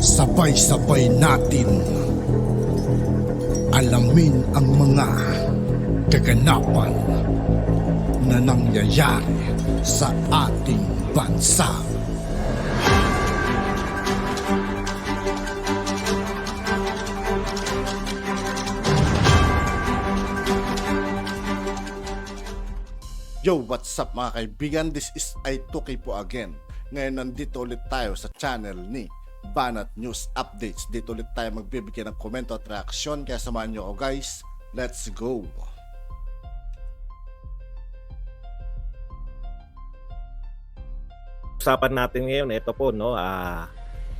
Sabay-sabay natin alamin ang mga kaganapan na nangyayari sa ating bansa. Yo, what's up mga kaibigan? This is I2K po again. Ngayon nandito ulit tayo sa channel ni Banat News Updates. Dito ulit tayo magbibigay ng komento at reaksyon. Kaya samahan nyo ako guys. Let's go! Usapan natin ngayon, ito po, no,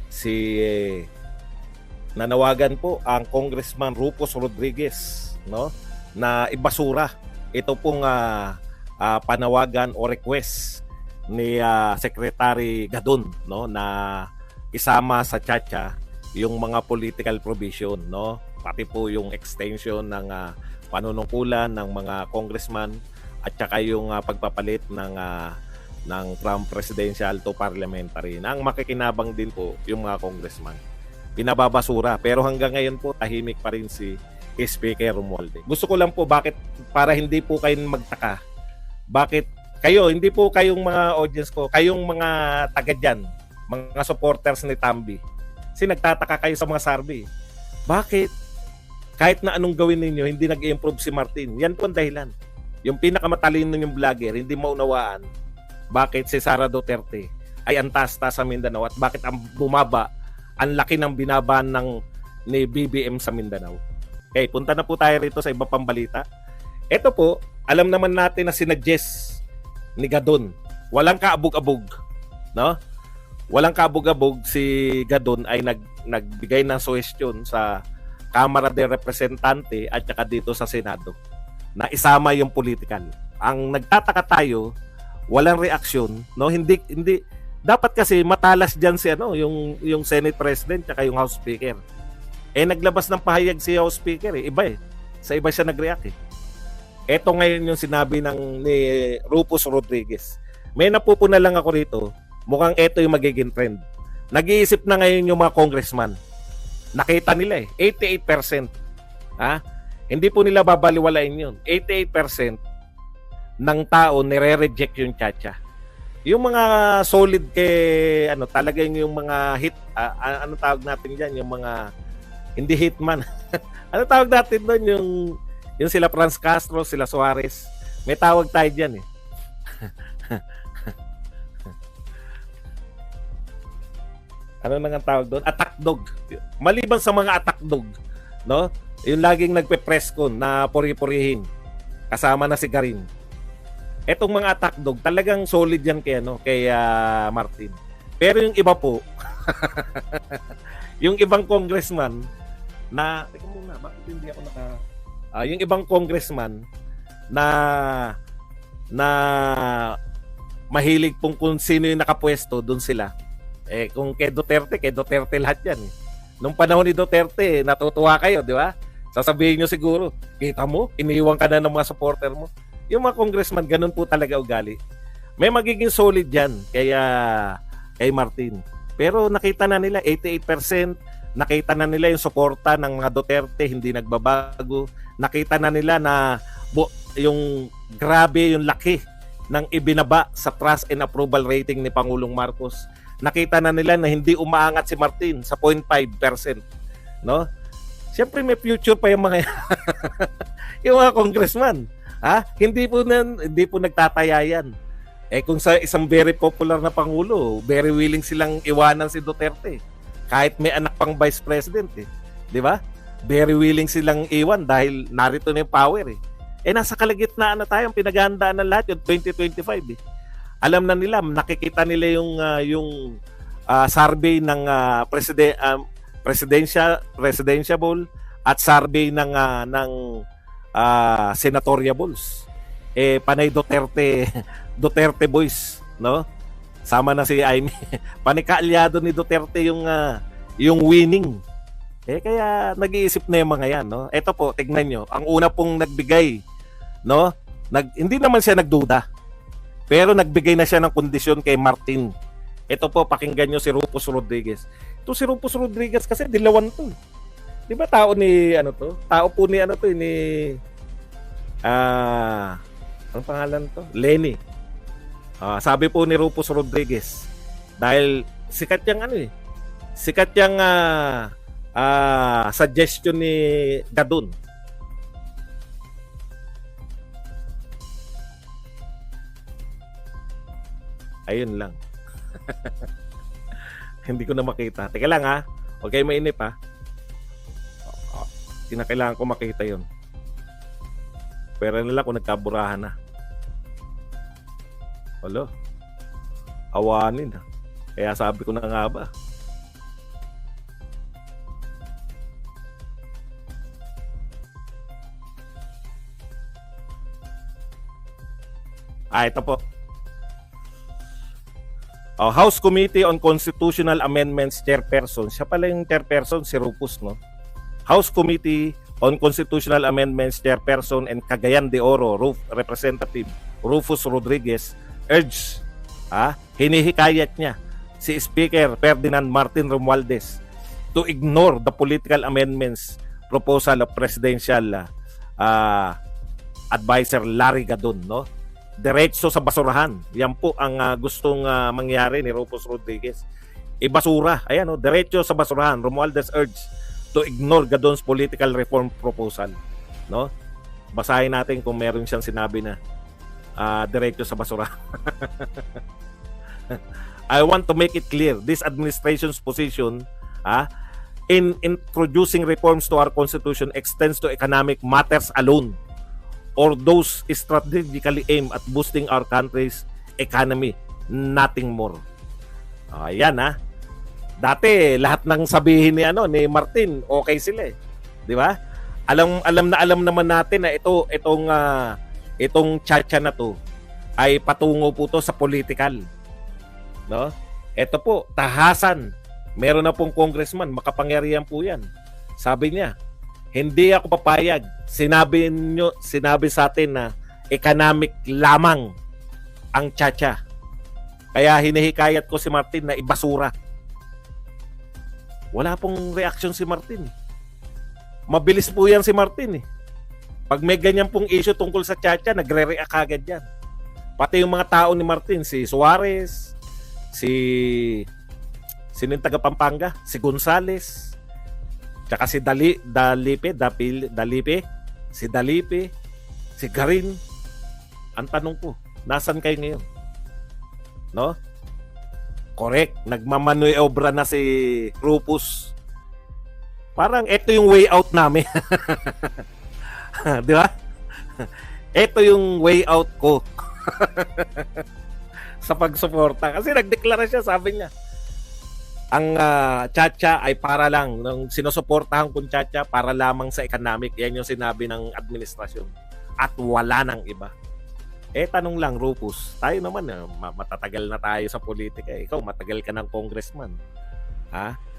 si nanawagan po ang Congressman Rufus Rodriguez, no, na ibasura ito pong panawagan o request ni Secretary Gadon, no, na isama sa Chacha yung mga political provision, no, pati po yung extension ng panunungkulan ng mga congressman at saka yung pagpapalit ng from presidential to parliamentary. Ang makikinabang din po yung mga congressman. Pinababasura, pero hanggang ngayon po tahimik pa rin si Speaker Romualdez. Gusto ko lang po para hindi po kayo magtaka. Bakit kayo, hindi po kayong mga audience ko, kayong mga taga dyan, mga supporters ni Tambi. Kasi nagtataka kayo sa mga survey. Bakit? Kahit na anong gawin ninyo, hindi nag-improve si Martin. Yan po ang dahilan. Yung pinakamatalino yung vlogger, hindi maunawaan bakit si Sara Duterte ay antasta sa Mindanao at bakit ang bumaba, ang laki ng binaban ni BBM sa Mindanao. Okay, punta na po tayo rito sa iba pang balita. Ito po, alam naman natin na sinadjust ni Gadon. Walang kaabog-abog, no? Walang kaabog-abog, si Gadon ay nagbigay ng suggestion sa Kamara de Representante at saka dito sa Senado na isama yung political. Ang nagtataka tayo, walang reaksyon, no? Hindi dapat kasi matalas diyan si yung Senate President at yung House Speaker. Naglabas ng pahayag si House Speaker, iba sa iba siya nag-react. Ito ngayon yung sinabi ni Rufus Rodriguez. May napupuna lang ako rito, mukhang ito yung magiging trend. Nag-iisip na ngayon yung mga congressman. Nakita nila 88%. Hindi po nila babaliwalain yun. 88% ng tao nire-reject yung Chacha. Yung mga solid talaga yung mga hit, ano tawag natin diyan, yung mga hindi hitman. Ano tawag natin doon, yung sila Franz Castro, sila Suarez. May tawag tayo diyan Ano nang ang tawag doon? Attack dog. Maliban sa mga attack dog, no? Yung laging nagpe-press con na puri-purihin. Kasama na si Karin. Etong mga attack dog, talagang solid yan kay Martin. Pero yung iba po, yung ibang congressman na, teka muna, bakit hindi ako yung ibang congressman na mahilig pong kung sino yung nakapwesto, doon sila. Kung kay Duterte lahat yan. Nung panahon ni Duterte, natutuwa kayo, di ba? Sasabihin nyo siguro, kita mo, iniiwan ka na ng mga supporter mo. Yung mga congressman, ganun po talaga ugali. May magiging solid yan kay Martin. Pero nakita na nila, 88%, nakita na nila yung suporta ng mga Duterte, hindi nagbabago. Nakita na nila na yung grabe yung laki ng ibinaba sa trust and approval rating ni Pangulong Marcos. Nakita na nila na hindi umaangat si Martin sa 0.5%. No? Siyempre may future pa yung mga yung mga congressman. Hindi po nagtataya yan. Kung sa isang very popular na pangulo, very willing silang iwanan si Duterte. Kahit may anak pang vice president, di ba? Very willing silang iwan dahil narito na yung power. Nasa kalagitnaan na tayo, pinaghahandaan ng lahat yung 2025. Alam na nila, nakikita nila yung survey ng presidential at survey ng senatoriables. Panay Duterte boys, no? Sama na si Amy. Panikaalyado ni Duterte yung winning. Kaya nag-iisip na yung mga yan, no? Ito po, tignan nyo. Ang una pong nagbigay, no? Hindi naman siya nagduda. Pero nagbigay na siya ng kondisyon kay Martin. Ito po, pakinggan nyo si Rufus Rodriguez. Ito si Rufus Rodriguez kasi dilawan to. Di ba tao ni, ano to? Tao po ni, ano to, ni, ang pangalan to? Lenny. Sabi po ni Rufus Rodriguez, dahil sikat yung ano eh, sikat yung suggestion ni Gadon. Ayun lang. Hindi ko na makita. Teka lang ha. Huwag kayo mainip ha. Kinakailangan ko makita yun. Pero nila kung nagkaburahan na. Wala. Awanin ha. Kaya sabi ko na nga ba. Ito po. House Committee on Constitutional Amendments Chairperson. Siya pala yung chairperson, si Rufus, no? House Committee on Constitutional Amendments Chairperson and Cagayan de Oro Representative Rufus Rodriguez urged, hinihikayat niya si Speaker Ferdinand Martin Romualdez to ignore the political amendments proposal of Presidential Advisor Larry Gadon, no? Diretso sa basurahan. Yan po ang gustong mangyari ni Rufus Rodriguez. Ibasura. Ayan, no? Diretso sa basurahan. Romualdez urged to ignore Gadon's political reform proposal. No? Basahin natin kung meron siyang sinabi na diretso sa basurahan. I want to make it clear, this administration's position in introducing reforms to our constitution extends to economic matters alone, or those strategically aimed at boosting our country's economy, nothing more. Ayan Dati lahat ng sabihin ni ni Martin, okay sila eh. 'Di ba? Alam naman natin na itong chacha na to ay patungo po to sa political. No? Ito po, tahasan. Meron na pong congressman, makapangyarihan po 'yan. Sabi niya, hindi ako papayag. Sinabi sa atin na economic lamang ang chacha. Kaya hinihikayat ko si Martin na ibasura. Wala pong reaction si Martin. Mabilis po yan si Martin eh. Pag may ganyan pong issue tungkol sa chacha, nagre-react agad yan. Pati yung mga tao ni Martin, si Suarez, sino yung taga Pampanga? Si Gonzales, tsaka si Dalipe, si Garin. Ang tanong ko, nasan kayo ngayon? No? Correct. Nagmamanoobra na si Rufus. Parang ito yung way out namin. Di ba? Ito yung way out ko. Sa pagsuporta. Kasi nagdeklara siya, sabi niya, ang chacha ay para lang, nung sinusuportahan kong chacha, para lamang sa economic. Yan yung sinabi ng administrasyon. At wala nang iba. Tanong lang, Rufus, tayo naman, matatagal na tayo sa politika. Ikaw, matagal ka ng congressman.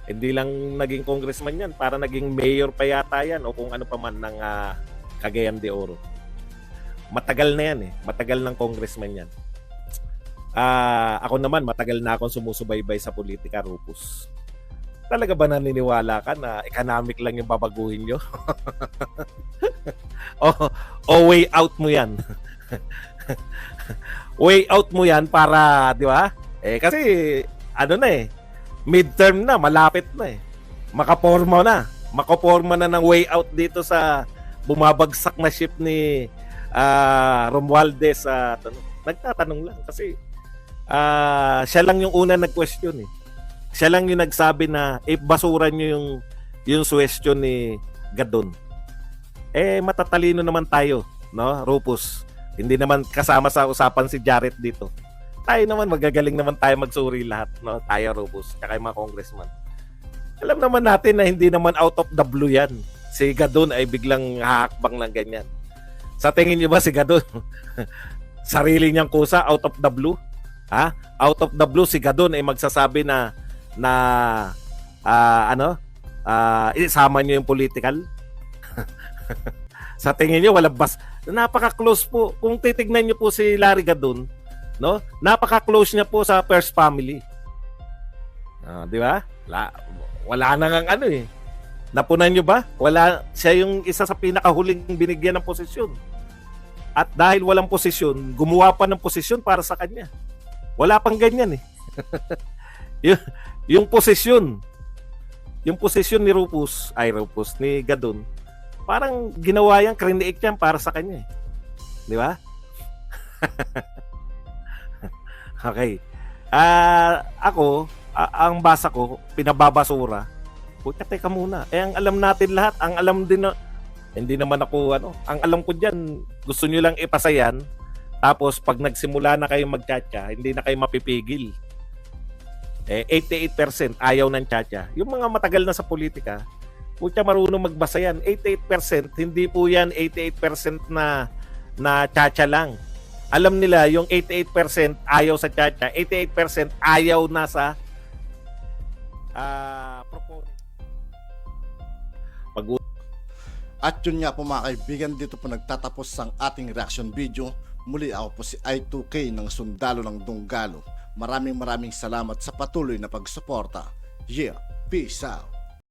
Hindi lang naging congressman yan, para naging mayor pa yata yan, o kung ano pa man ng Cagayan de Oro. Matagal na yan eh. Matagal ng congressman yan. Ako naman, matagal na akong sumusubaybay sa politika, Rufus. Talaga ba naniniwala ka na economic lang yung babaguhin nyo? o way out mo yan? Way out mo yan para, di ba? Kasi, midterm na, malapit na eh. Makaporma na ng way out dito sa bumabagsak na ship ni Romualdez. Nagtatanong lang kasi siya lang yung una nag-question eh. Siya lang yung nagsabi na basuran nyo yung question ni Gadon. Matatalino naman tayo, no, Rufus. Hindi naman kasama sa usapan si Jarrett dito. Tayo naman, magagaling naman tayo magsuri lahat, no? Tayo, Rufus, tsaka yung mga congressman. Alam naman natin na hindi naman out of the blue yan. Si Gadon ay biglang hahakbang ng ganyan. Sa tingin niyo ba si Gadon sarili niyang kusa, out of the blue? Out of the blue, si Gadon ay magsasabi na isama niyo yung political? Sa tingin niyo, walang napaka-close po. Kung titignan niyo po si Larry Gadon, no? Napaka-close niya po sa First Family. Di ba? Wala na ngang ano eh. Napunan nyo ba? Siya yung isa sa pinakahuling binigyan ng posisyon. At dahil walang posisyon, gumawa pa ng posisyon para sa kanya. Wala pang ganyan eh. yung posisyon ni Rufus, ni Gadon, parang ginawa yan, krineik yan para sa kanya eh. Di ba? Okay. Ako, ang basa ko, pinababasura. Puta, teka muna. Ang alam natin lahat, ang alam din na, hindi naman ako, ang alam ko dyan, gusto nyo lang ipasayan, tapos pag nagsimula na kayo magtsatsa, hindi na kayo mapipigil. 88% ayaw ng tsatsa. Yung mga matagal na sa politika, puta, marunong magbasa yan. 88%, hindi po yan 88% na tsatsa lang. Alam nila yung 88% ayaw sa tsatsa, 88% ayaw na sa proponent. At yun nga po mga kaibigan, dito po nagtatapos ang ating reaction video. Muli ako po si I2K ng Sundalo ng Dunggalo. Maraming salamat sa patuloy na pagsuporta. Yeah, peace out.